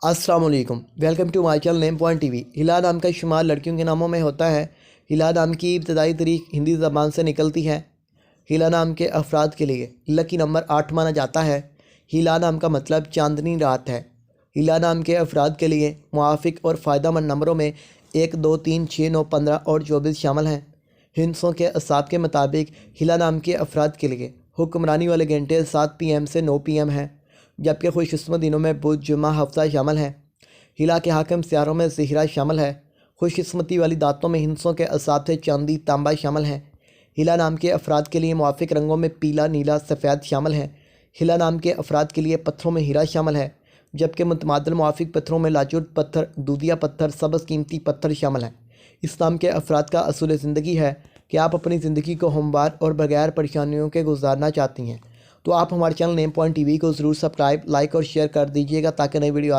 अस्सलाम वालेकुम, welcome to my channel name point TV. हिला नाम का शुमार लड़कियों के नामों में होता है। हिला नाम की इब्तदाई तारीख हिंदी ज़बान से निकलती है। हिला नाम के अफराद के लिए लकी नंबर 8 माना जाता है। हिला नाम का मतलब चांदनी रात है। हिला नाम के अफराद के लिए मुआफ़िक और फ़ायदेमंद नंबरों में 1, 2, 3, 6, 9, 15 और 24 शामिल हैं। हिंसों के असाब के मुताबिक हिला नाम के अफराद के लिए हुक्मरानी वाले घंटे 7 PM से 9 PM हैं, जबकि खुशकिस्मत दिनों में बुध, जुमा, हफ्ता शामिल है। हिला के हाकिम सियारों में ज़हीरा शामिल है। खुशकिस्मती वाली दातों में हिंसों के असाथे चांदी, तांबा शामिल हैं। हिला नाम के अफराद के लिए मुआफ़िक रंगों में पीला, नीला, सफ़ेद शामिल हैं। हिला नाम के अफराद के लिए पत्थरों में हीरा शामिल है, जबकि मुतमादिल मुआफ़िक पत्थरों में लाजुर्द पत्थर, दूधिया पत्थर, सब्ज़ कीमती पत्थर शामिल हैं। इस नाम के अफराद का असूल ज़िंदगी है कि आप अपनी ज़िंदगी को हमवार और बगैर परेशानियों के गुजारना चाहती हैं, तो आप हमारे चैनल नेम पॉइंट टीवी को ज़रूर सब्सक्राइब, लाइक और शेयर कर दीजिएगा ताकि नई वीडियो